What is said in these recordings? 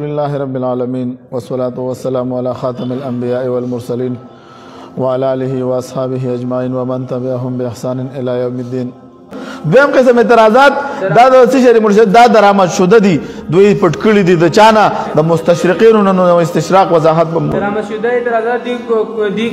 لله رب العالمين والصلاة والسلام على خاتم الأنبياء والمرسلين وعلى آله وأصحابه أجمعين ومن تبعهم بإحسان إلى يوم الدين. دویم قسم اعتراضات دا د شری مرشد دا درآمد شده دي دوی پټکړي دي د چانه د مستشرقینو نو استشراق وضاحت درآمد شده اعتراضات دي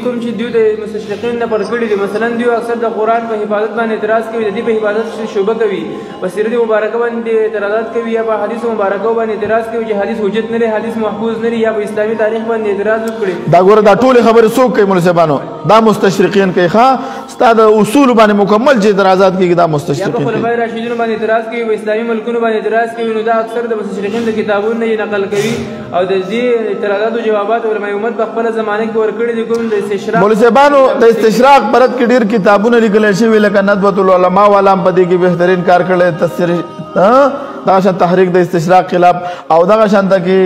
کوم چې دوی د مستشرقین نه پټکړي دي. مثلا دوی اکثر د قرآن په حفاظت باندې اعتراض کوي، د دې په حفاظت شوبه کوي، په سیرت مبارکه باندې اعتراضات کوي، یا په حدیث مبارکه باندې اعتراض کوي چې حدیث حجت نه لري، حدیث محفوظ نه لري، یا په اسلامي تاریخ باندې اعتراض وکړي. دا ګوره دا ټول خبره څوک کوي؟ مولویانو دا مستشرقین کوي. ښه ستا د اصول باندې مکمل چې اعتراضات کوي دا مستشرقین کوي. خلفای راشدینو باندې اعتراض کوي، په اسلامي ملکونو باندې اعتراض کوي، نو دا اکثر د مستشرقین د کتابونو نه نقل کوي او د دې اعتراضاتو جوابات علماء امت په خپل زمانه کې ورکړي دي. کوم د استشراق مولویانو د استشراق پرد کې ډیر کتابونه لیکل شوي لکه ندوۃ العلماء والا په دې کې بهترین کار کړی، تفسیر دا شان تحریک د استشراق خلاف او دا شان کې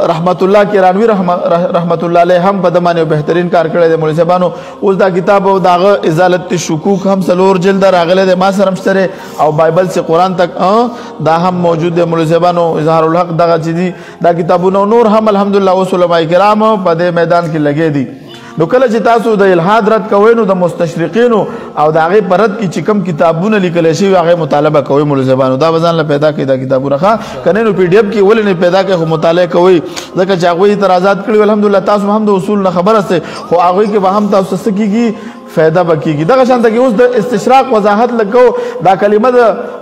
رحمت الله کیرانوی رحمت الله علیه هم په دمانه بهترین کار کړی دی. مولویانو اوس دا کتاب او داغه ازالت الشکوک هم سلور جلد راغله ده، ما سره مشتره او بایبل سے قرآن تک دا هم موجود دی. مولویانو اظهار الحق دغه چې دي دا کتابونه نور هم الحمدلله اوس علماء کرام په دې میدان کې لګې دي. نو کله چې تاسو د الحاد رد کوئ نو د مستشرقینو او د هغې په رد کې چې کوم کتابونه لیکلی شوي هغې مطالبه کوئ. مولویانو دا به ځان له پیدا کوي دا کتابونه. ښه که نه نو پی ډي اف کې ولې نه پیدا کوئ خو مطالعه کوئ، ځکه چې هغوی اعتراضات کړي الحمدلله تاسو هم د اصول نه خبره سئ، خو هغوی کې به هم تاسو څه کېږي فایده به کېږي. دغه شانته کې اوس د استشراق وضاحت لګو. دا کلمه د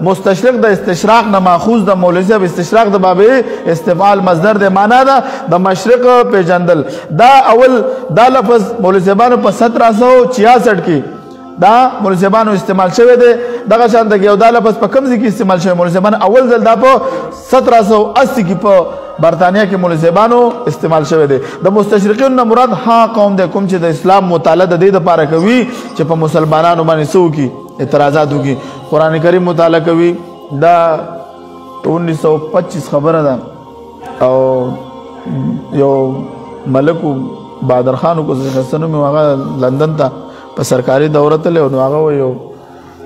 مستشرق د استشراق نه ماخوذ د مولوي صاحب استشراق د بابې استفعال مصدر د معنا ده د مشرق پیژندل. دا اول دا لفظ مولوي صاحبانو په 1766 کې دا مولوي صاحبانو استعمال شوی دی. دغه شانته کې یو دا لفظ په کوم ځای کې استعمال شوی؟ مولوي صاحبانو اول ځل دا په 1780 کې په برطانیه کې مولوی صاحبانو استعمال شوی دی. د مستشرقین نه مراد ها قوم دی کوم چې د اسلام مطالعه د دې لپاره کوي چې په مسلمانانو باندې څه وکړي؟ اعتراضات وکړي. قرآن کریم مطالعه کوي. دا 1925 خبره ده او یو ملکو بادر خانو کو ځخصنو مې هغه لندن ته په سرکاري دوره تللی نو هغه یو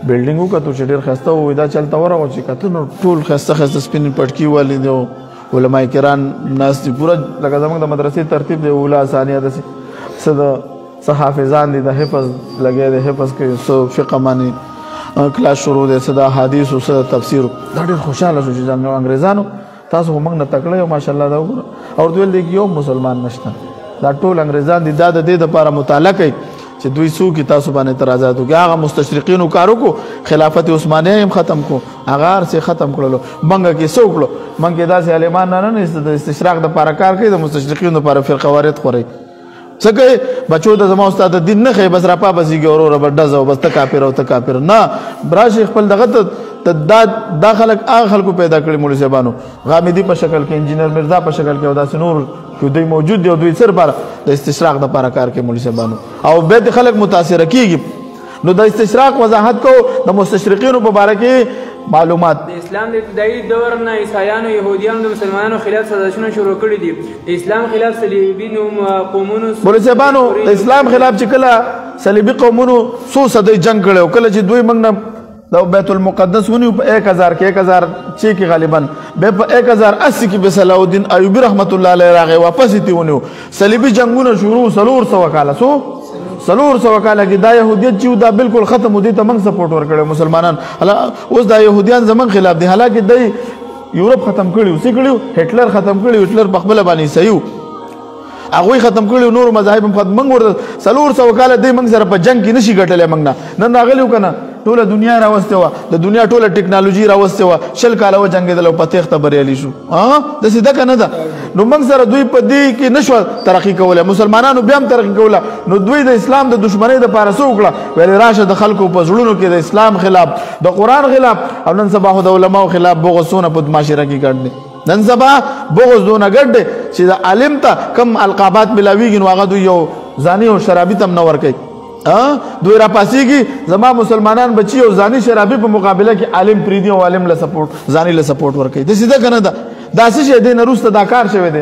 بلډینګ وکتو چې ډېر ښایسته و. دا چلته ورغلو چې کتو نو ټول ښایسته ښایسته سپین پټکي والي دي، علماء کرام ناست دي پوره لکه زموږ د مدرسې ترتیب دی اوله ثانیه داسې څه د څه حافظان دي د حفظ لګی دی، حفظ کوي، څه فقه باندې کلاس شروع دی، څه د احادیثو، څه د تفسیرو. دا ډېر خوشحاله شو چې انګرېزانو تاسو خو موږ نه تکړه یو ماشاءالله دا وګوره. او ورته ویل دی کې یو مسلمان نشته، دا ټول انګرېزان دي دا د دې دپاره مطالعه کوي چې دوی څوک تاسو باندې اعتراضات وکړي. هغه مستشرقینو کار وکړو، خلافت عثمانیه هم ختم کړو، هغه هر څه ختم کړلو. منګه کې څه وکړو؟ منګه کې داسې عالمان نه د استشراق دپاره کار کوي، د مستشرقینو دپاره فرقه وارد خورئ. څه کوي؟ بچو ته زما استاد د دین نه ښیي بس راپابسېږي وروره به ډزه او بس ته کافر او ته کافر. نه راشي خپل دغه ته دا خلک هغه خلکو پیدا کړي مولوي صاحبانو غامدي په شکل کې، انجینر مرزا په شکل کې او داسې نور که دوی موجود دي او دوی څه لپاره د استشراق دپاره کار کوي مولوي صاحبانو او بیا د خلک متاثره کېږي. نو د استشراق وضاحت کو د مستشرقینو په باره کې معلومات. د اسلام د ابتدایي دور نه عیسایانو یهودیانو د مسلمانانو خلاف سازشونه شروع کړي دي. د اسلام خلاف صلیبي قومونو مولوي صاحبانو د اسلام خلاف چې کله صلیبي قومونو څو صدۍ جنګ کړی او کله چې دوی موږ نه د بیت المقدس ونیو په 1000 کې 1006 کې غالبا بیا په 1080 کې به صلاح الدین ایوبي رحمت الله علیه راغی واپس یې ونیو. صلیبي جنګونه شروع 300 کاله 300 کاله کې دا یهودیت چې دا بالکل ختم ودی ته موږ سپورټ ورکړو مسلمانان. اوس دا یهودیان زمون خلاف دي، حالکه د یورپ ختم کړیو، څه کړیو؟ هټلر ختم کړیو، هټلر په خپل باندې صحیح هغوی ختم کړي، نور مذاهب هم ختم. موږ ورته 300 کاله دی موږ سره په جنګ کې نشي ګټلی. موږ نه نن راغلي وو که نه ټوله دنیا راوستې وه، د دنیا ټوله ټکنالوژي راوستې وه، 20 کاله وجنګېدل او په تېښته بریالي شو. داسې ده که نه ده؟ نو موږ سره دوی په دې کې نشوه ترقي کولی، مسلمانانو بیا هم ترقي کوله. نو دوی د اسلام د دشمنۍ دپاره څه وکړه؟ ویلې راشه د خلکو په زړونو کې د اسلام خلاف، د قرآن خلاف او نن سبا خو د علماو خلاف بغض څونه په معاشره کې ګډ دی. نن سبا بغض دونه ګډ دی چې د عالم ته کم القابات ملاویږي نو هغه دوی یو زاني او شرابي ته هم نه ورکوي. دوی را پاسېږي زما مسلمانان بچي او زاني شرابي په مقابله کې عالم پریدي او عالم له سپورټ زاني له سپورټ ورکوي. داسې ده که نه ده؟ دا څه شی دی نه وروسته دا کار شوی دی.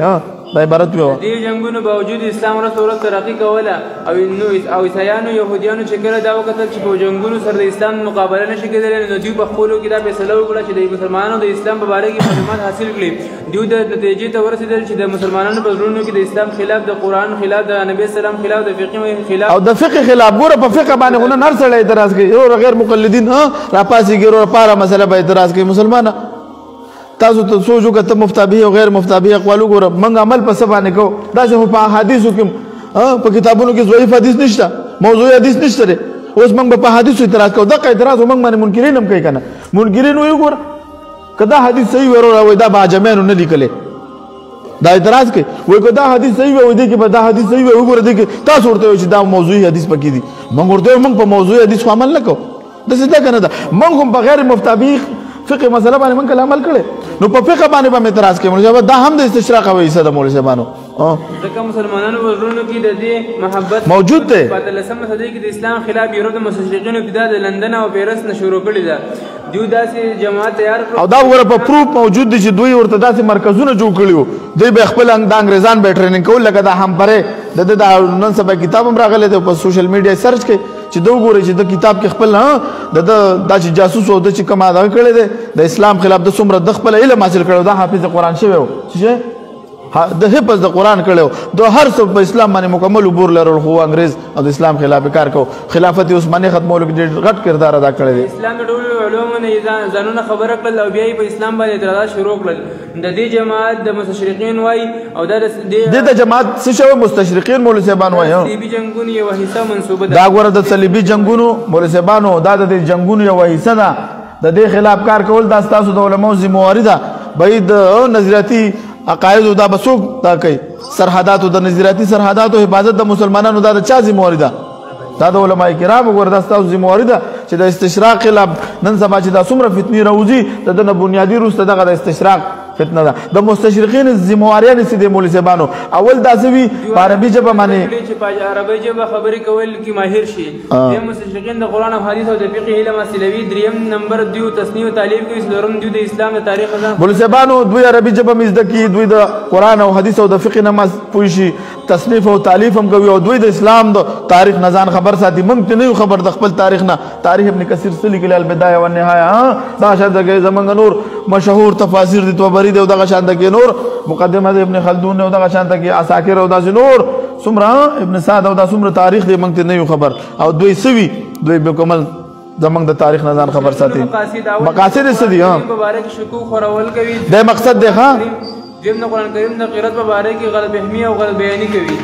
دا عبارت ویو دې جنگونو باوجود اسلام ورته ترقی کوله او عیسایانو یهودیانو چې کله دا وکتل چې په جنگونو سره د اسلام مقابله نشي کېدلی نو دوی په خپلو کې دا فیصله وکړه چې د مسلمانانو د اسلام په باره کې معلومات حاصل کړي. دوی د نتیجې ته ورسېدل چې د مسلمانانو په زړونو کې د اسلام خلاف د قرآن خلاف د نبی اسلام خلاف د فقه خلاف او د فقه خلاف ګوره په فقه باندې غو نه هر سړی اعتراض کوي یو غیر مقلدین راپاسېږي ورو پاره مسله به اعتراض کوي. مسلمانه تاسو ته سوچ وکړه ته مفتابه او غیر مفتابه اقوال وګوره موږ عمل په څه باندې کوو داسې په احادیثو کې په کتابونو کې ضعیف حدیث نشته موضوعي حدیث نشته اوس موږ په حدیثو اعتراض کوو دغه اعتراض موږ باندې منکرین هم کوي کنه منکرین وایي ګوره کدا حدیث صحیح ورو وای دا باجمانو نه لیکلې دا اعتراض کوي وای کدا حدیث صحیح وای دي کې دا حدیث صحیح وای وګوره دي کې تاسو ورته چې دا موضوعي حدیث پکې دي موږ ورته موږ په موضوعي حدیث عمل نه کوو دا څه کنه دا موږ هم بغیر مفتابه فقه مسله باندې موږ عمل کړي نو په فقه باندې به اعتراض کوي مولوی دا هم د استشراق او حصہ د مولوی صاحبانو ځکه مسلمانانو ورونو کې د دې محبت موجود دی په 13 صدۍ کې د اسلام خلاف یورپ د مستشرقینو ابتدا د لندن او پیرس نه شروع کړي ده دوی داسې جماعت تیار او دا وګوره په پروف موجود دي چې دوی ورته داسې مرکزونه جوړ کړي وو دوی به خپل د انګریزان به ټریننګ کول لکه دا هم پرې د نن سبا کتاب هم راغلی دی په سوشل میډیا سرچ کوي چې دا وګورئ چې د کتاب کې خپل دا چې جاسوس او د چې کوم ادا کړی دی د اسلام خلاف د څومره د خپل علم حاصل کړو دا حافظ قرآن شوی و چې د حفظ د قرآن کړو د هر څه په اسلام باندې مکمل عبور لرل خو انګریز او د اسلام خلاف کار کو خلافت عثماني ختمولو کې غټ کردار ادا کړی دی. اسلام د ټولو علومو نه ځانونه خبره کړل او بیا په اسلام باندې اعتراضات شروع کړل. د دې جماعت د مستشرقین وای او د جماعت څه شو مستشرقین مولوی صاحبان وای صلیبي جنگونو یو حصہ منسوبه دا ګوره د صلیبي جنگونو مولوی صاحبانو دا د جنگونو یو حصہ ده د دې خلاف کار کول دا تاسو د علماو ذمہواری ده باید نظریاتي عقاید دا بسوک دا کوي سرحدات د نظریاتي سرحدات او حفاظت د مسلمانانو دا چا ذمہواری ده دا د علماء کرام وګوره دا تاسو ذمہواری ده چې د استشراق خلاف نن سبا چې دا څومره فتنې راوځي د بنیادی روسته دغه د استشراق فتنه ده د مستشرقین ذمہواریان سي د مولوی صاحبانو اول دا سوي په عربي ژبه باندې چې په عربي ژبه خبرې کول کې ماهر شي د مستشرقین د قران او حدیث او د فقه علم اصلوي دریم نمبر دیو تصنیف او تعلیم کې څلورم دیو د اسلام د تاریخ ځان مولوی صاحبانو دوی عربي ژبه مزده کی دوی د قران او حدیث او د فقه نماز پوي شي تصنیف او تعلیف هم کوي او دوی د اسلام د تاریخ نه ځان خبر ساتي موږ ته نه خبر د خپل تاریخ نه تاریخ ابن کثیر سلی کې البدايه والنهايه دا شاده کې زمونږ نور مشهور تفاسیر دي توبری دی او دغه شان کې نور مقدمه د ابن خلدون او دغه شان کې عساکر او داسې نور څومره ابن سعد او دا څومره تاریخ دی موږ ته نه خبر او دوی سوي دوی مکمل زمونږ د تاریخ نه ځان خبر ساتي مقاصد څه دي مبارک شکوک خورول کوي د مقصد دی ها دریم د قران کریم د قرات مبارک غلط فهمي او غلط بیاني کوي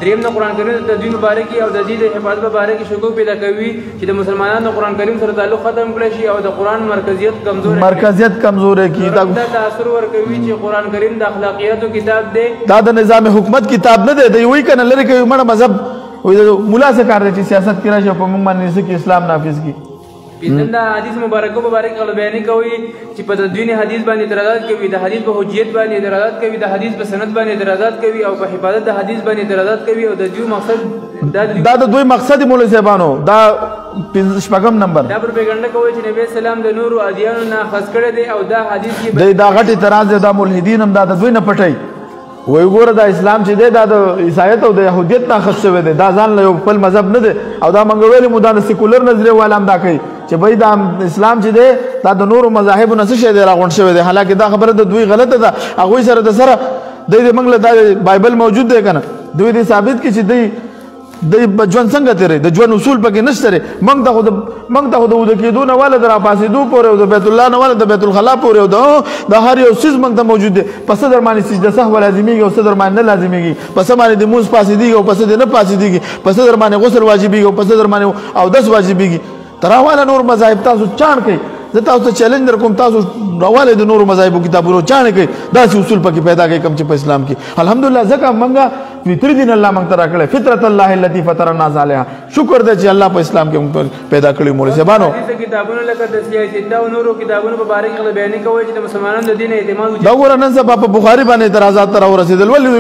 دریم د قران کریم د تدوین مبارک او د دې د حفاظت مبارک شکوک پیدا کوي چې د مسلمانانو د قران کریم سره تعلق ختم کړي شي او د قران مرکزیت کمزور کی دا تاثیر ورکوي چې قران کریم د اخلاقیاتو کتاب دی دا د نظام حکومت کتاب نه دی وی کنه لری کوي مړه مذهب مولا څه کار دی چې سیاست کې راشي په موږ باندې چې اسلام نافذ کی دا حدیث مبارک غل بیان کوي چې په تدوین حدیث باندې اعتراضات کوي د حدیث په حجیت باندې اعتراضات کوي د حدیث په سند باندې اعتراضات کوي او په حفاظت د حدیث باندې اعتراضات کوي او د دوی مقصد دا د دوی مقصد مولوی صاحبانو دا شپږم نمبر دا پروپاګاندا کوي چې نبی اسلام د نور ادیانو نه خاص کړی دی او دا حدیث کې دا غټ اعتراض دی دا ملحدین هم دا د دوی نه پټي وای ګوره دا اسلام چې دی دا د عیسایت او د يهودیت نه خاص شوی دی دا ځان له یو خپل مذهب نه دی او دا منګ ویل مو دا د سیکولر نظریه والام دا کوي چې بای دا اسلام چې دی دا د نورو مذاهب نه څه شی دی راغون شوی دی حالکه دا خبره د دوی غلطه ده هغه سره د سره د منګ له دا بایبل موجود دی کنه دوی دې ثابت کی چې دی د ژوند څنګه تیرې د ژوند اصول پکې نشته موږ ته خو د کېدو نه ولې در پاسېدو پورې او د بیت الله نه ولې د بیت الخلا پورې او د هر یو څیز موږ ته موجود دی پس در باندې سجده سهو لازميږي او صدر باندې نه لازميږي پس باندې د موږ پاسېدي او پس د نه پاسېدي پس در باندې غسل واجبيږي او پس در باندې او داس واجبيږي تراواله نور مذاهب تاسو چان کوي زه تاسو چیلنج در کوم تاسو راواله د نور مذاهب کتابونو چان کوي داسې اصول پکې پیدا کوي کوم چې په اسلام کې الحمدلله ځکه منګه فطری دین الله موږ ترا کړل فطرت الله التي فطر الناس عليها شکر دې چې الله په اسلام کې موږ پیدا کړی مولوی صاحبانو کتابونو لکه د سیاست او نورو کتابونو په باره کې بیان کوي چې د مسلمانانو د دین اعتماد دا ګور نن سبا په بخاری باندې اعتراضات تر ورسېدل ولې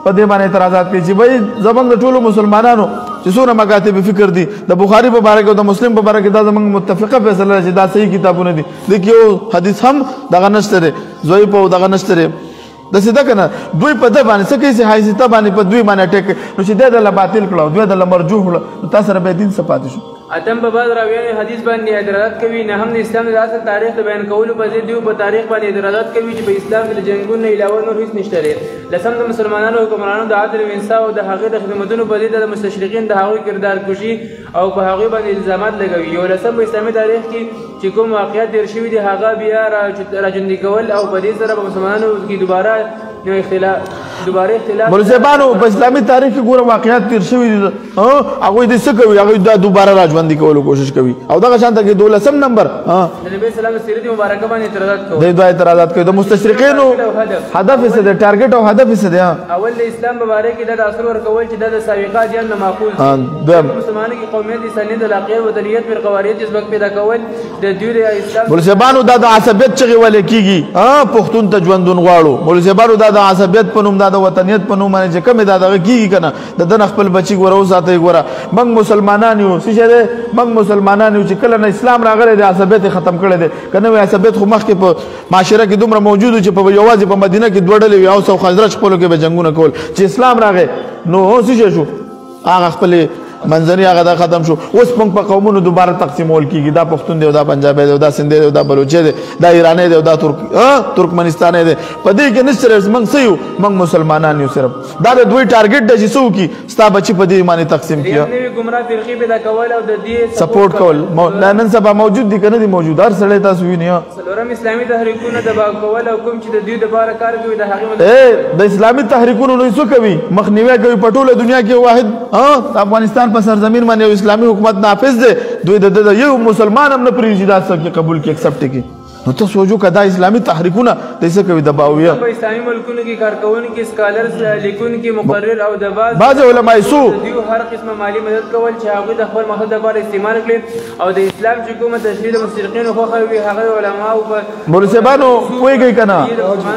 په دې باندې اعتراضات کوي چې بھائی زمونږ د ټولو مسلمانانو چې څونه مکاتب فکر دي د بخاری په باره کې او د مسلم په باره کې دا زمونږ متفقه فیصله چې دا صحیح کتابونه دي لیکن یو حدیث هم دغه نشته ضعیف او دغه نشته د سیده کنه دوی په د باندې څه کوي حیثیت باندې په دوی باندې ټیک نو چې د باطل کړو دوی د مرجوح نو تاسو سره به دین څه پاتې شو اتم په بعض راویانو حدیث باندې اعتراضات کوي نه هم د اسلام د اصل تاریخ د بیان کولو په ضد دیو په تاریخ باندې اعتراضات کوي چې په اسلام کې د جنگونو نه علاوه نور هیڅ نشته لري لسم د مسلمانانو حکمرانانو د عدل او انصاف او د هغې د خدمتونو په ضد د مستشرقین د هغوی کردار کشي او په هغوی باندې الزامات لګوي یو لسم په اسلامي تاریخ کې چې کوم واقعیت تیر شوي دي هغه بیا راژوندي کول او په دې سره په مسلمانانو کې دوباره اختلاف مولویانو په اسلامي تاریخ کې ګوره واقعیت تیر شوي دي هغوی دې څه کوي هغوی دا دوباره راژوندي کولو کوشش کوي او دغه شانته کې 12 نمبر د نبی سلام سیرت مبارکه باندې اعتراضات کوي دوی اعتراضات کوي د مستشرقینو هدف څه دی ټارګټ او هدف څه دی اول د اسلام مبارک د اصل ورکول چې د سابقات یا نه معقول دي مسلمانانو کې قومیت انسانیت د عقیده او وطنیت پر قواعد جذبک پیدا کول د دوی د اسلام مولویانو دا د عصبیت چغې ولې کیږي پښتون ته ژوندون غواړو مولویانو دا د عصبیت په نوم دا د وطنیت په نوم باندې چې کومه دا دغه کیږي کنه د دن خپل بچي ګوره وساتي ګوره موږ مسلمانان یو څه شه ده موږ مسلمانان یو چې کله نه اسلام راغلی د عصبیت ختم کړی دی کنه وی عصبیت خو مخکې په معاشره کې دومره موجود چې په یوازې په مدینه کې دوه ډلې وي اوس او خزرج خپلو کې به جنګونه کول چې اسلام راغی نو څه شو هغه خپل منځنی هغه دا ختم شو اوس موږ په قومونو دوباره تقسیمول کیږي دا پښتون دی او دا پنجابی دی او دا سندھی دی او دا بلوچی دی دا ایرانی دی او دا ترکمنستانی دی په دې کې نشته موږ څه یو موږ مسلمانان یو صرف دا د دوی ټارګټ دی چې څوک ستا بچي په دې باندې تقسیم کیه نوې ګمراه فرقې پیدا کول او د دې سپورټ کول نن سبا موجود دي کنه دي موجود هر سړی تاسو وینئ څلورم اسلامي تحریکونه دبا کول او کوم چې د دوی لپاره کار کوي د هغې د اسلامي تحریکونو نو څه کوي مخنیوي کوي په ټوله دنیا کې واحد افغانستان په سرزمین باندې اسلامي حکومت نافذ دی دوی د یو مسلمان هم نه پریږدي دا څه قبول کې اکسپټ کی نو ته سوچو کدا اسلامي تحریکونه د څه کوي دباویه په اسلامي ملکونو کې کارکونکي سکالرز لیکونکي مقرر او د بعض علماء سو دوی هر قسمه مالی مدد کول چې هغه د خپل مقصد لپاره استعمال کړي او د اسلام چې کومه تشریح د مستشرقینو خوښه وي هغه علما او مولویانو کوي کنه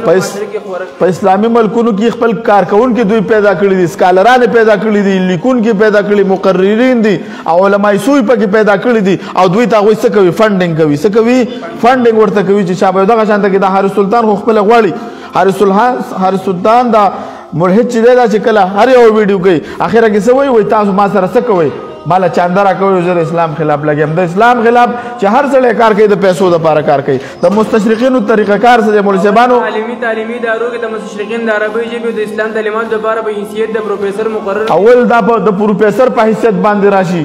په اسلامي ملکونو کې خپل کارکونکي دوی پیدا کړی دي سکالران پیدا کړی دي لیکونکي پیدا کړی مقررین دي او علماء سو په پیدا کړی دي او دوی تاسو څه کوي فندینګ کوي څه کوي فندینګ ورته کوي چې شابه دغه شانته کې د حارث سلطان خو خپل غواړي حارث سلطان دا ملحد چې دا چې کله هر یو ویډیو کوي اخره کې څه وایي تا ما سره څه کوي مالا چاندرا کوي زه اسلام خلاف لګم د اسلام خلاف چې هر څه کار کوي د پیسو لپاره کار کوي د مستشرقینو طریقه کار سره مولویانو تعلیمي ادارو کې د مستشرقین د عربی ژبې د اسلام تعلیمات لپاره په حیثیت د پروفیسور مقرر اول دا د پروفیسور په حیثیت باندې راشي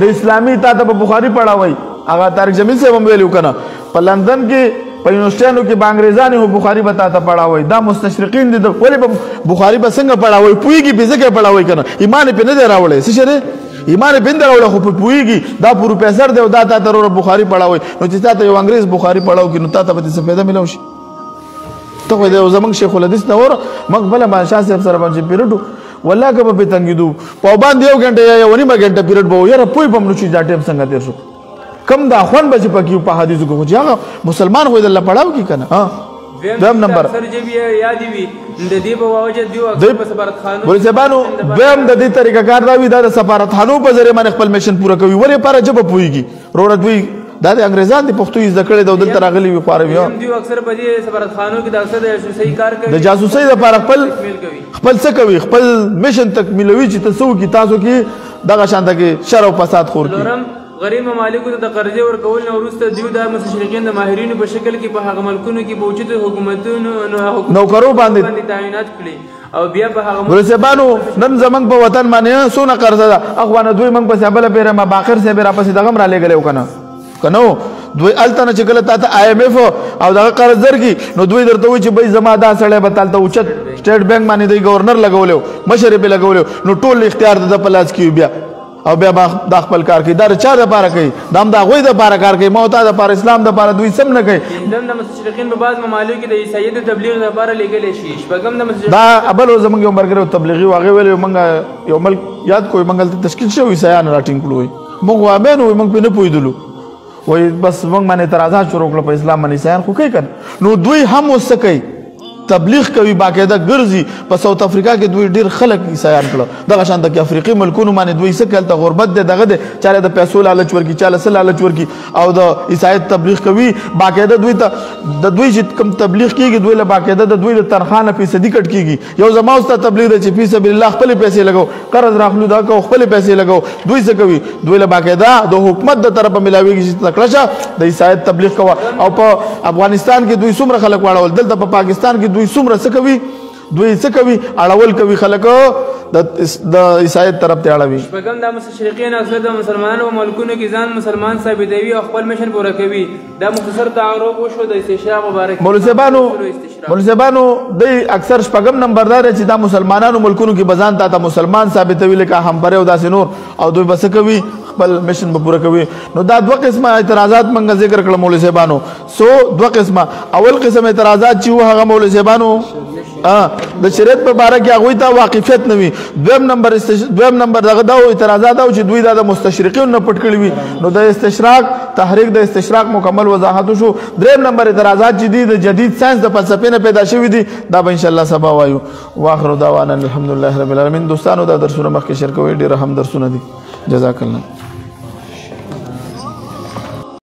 د اسلامي تا ته بخاری پڑھاوي هغه طارق جمیل صاحب هم ویلو کنه په لندن کې په یونیورسيټانو کې بانګریزانو بخاری بتا ته پڑھاوي دا مستشرقین دي ولې بخاری به څنګه پڑھاوي پويږي به څنګه پڑھاوي کنه ایمان په نه دی راوړی څه شه ایمان په نه راوړی خو پويږي دا پروفیسور دی او دا ته ضرور بخاری پڑھاوي نو چې تاسو یو انګریز بخاری پڑھاو کې نو تاسو به څه فائدہ ملو شي ته خو د زمنګ شیخ الحدیث نور مقبل بادشاہ صاحب سره باندې پیریډ والله که به تنګیدو په باندې یو غنټه یا ونی ما غنټه پیریډ به یاره پوي بم نو چې دا ټیم څنګه تیر شو کم دا خوان به پکې په حدیثو کې چې مسلمان خو دې پړاو کی کنه دویم نمبر سر جی بیا یاد وی د دې په واجب دیو په سفارت خانو ولسبانو دویم د دې طریقه کار دا وی د سفارت خانو په ذریعہ باندې خپل میشن پوره کوي ورې پر جب پويږي رورت وی دا د انګريزان د پښتو یې ذکر د دلته راغلي وي خو دیو اکثر په دې سفارت خانو کې د اکثر د جاسوسي کار کوي د جاسوسي لپاره خپل څه کوي خپل میشن تکمیلوي چې تاسو کې تاسو کې دغه شانته کې شر او فساد خور کی غریب ممالکو ته د قرضې ورکول نه وروسته دیو د مستشرقین د ماهرینو په شکل کې په هغه ملکونو کې بوجود حکومتونو نوکرو باندې تعینات کړي او بیا په هغه ولسبانو نن زمنګ په وطن باندې سونه قرض ده اخوانه دوی موږ په سبل پیره ما باخر سه بیره پسې دغه را لګلو کنه دوی التنه چې کله ته IMF او دغه قرض درکې نو دوی درته وي چې به زما دا سړی به تلته اوچت سټیټ بانک باندې د گورنر لګولیو مشر به لګولیو نو ټول اختیار د پلاس کیو بیا او بیا د خپل کار کوي دا چا د پاره کوي دام دا غوي د پاره کار کوي موتا د پاره اسلام د پاره دوی سم نه کوي د مستشرقین په بعض ممالک کې د عیسایت تبلیغ لپاره لګل شي شپږم د مستشرقین دا ابل زمونږ یو مرګره تبلیغي واغې ویل موږ یو ملک یاد کوی موږ تشکیل شوی عیسایان راټینګ کړو موږ وامنو موږ په نه پویدلو وای بس موږ باندې اعتراضات شروع کړل په اسلام باندې عیسایان خو کوي کنه نو دوی هم وسکي تبلیغ کوي باقاعده ګرځي په ساوث افریقا کې دوی ډیر خلک عیسایان کړه دغه شان د افریقي ملکونو باندې دوی څه کلته غربت ده دغه ده چاله د پیسو لالچ ورکی چاله سل لالچ ورکی او د عیسایت تبلیغ کوي باقاعده دوی ته د دوی چې کوم تبلیغ کیږي دوی له باقاعده د دوی د تنخانه فیصدي کټ کیږي یو زما واست تبلیغ د چې فی سبیل الله خپل پیسې لګاو قرض راخلو دا کو خپل پیسې لګاو دوی څه کوي دوی له باقاعده د حکومت د طرفه ملاويږي چې تکړه د عیسایت تبلیغ کوي او په افغانستان کې دوی څومره خلک واړول دلته په پاکستان کې دوی څومره څه کوي دوی څه کوي اړول کوي خلکو د عیسایت طرف ته اړوي شپږم د مستشرقین اکثر د مسلمانانو ملکونو کې ځان مسلمان ثابتوي او خپل مشن پوره کوي دا مختصر تعارف وشو د استشراق مبارک مولوی صاحبانو د اکثر شپږم نمبردار چې دا مسلمانانو ملکونو کې بزان ته مسلمان ثابتوي لکه هم بره او داسې نور او دوی بس کوي خپل مشن به پوره کوي نو دا دوه قسمه اعتراضات منګه ذکر کړل مولوی صاحبانو سو دوه قسمه اول قسم اعتراضات چې هغه مولوی صاحبانو د شریعت په باره کې هغه ته واقفیت نه وي دویم نمبر دغه دا اعتراضات او چې دوی د مستشرقین نه پټ کړی وي نو د استشراق تحریک د استشراق مکمل وضاحت شو دریم نمبر اعتراضات چې دي د جدید ساينس د فلسفې نه پیدا شوی دي دا به ان شاء الله سبا وایو واخر دعوانا الحمدلله رب العالمین دوستانو دا درسونه مخکې شریک وي ډیر هم درسونه دي جزاک الله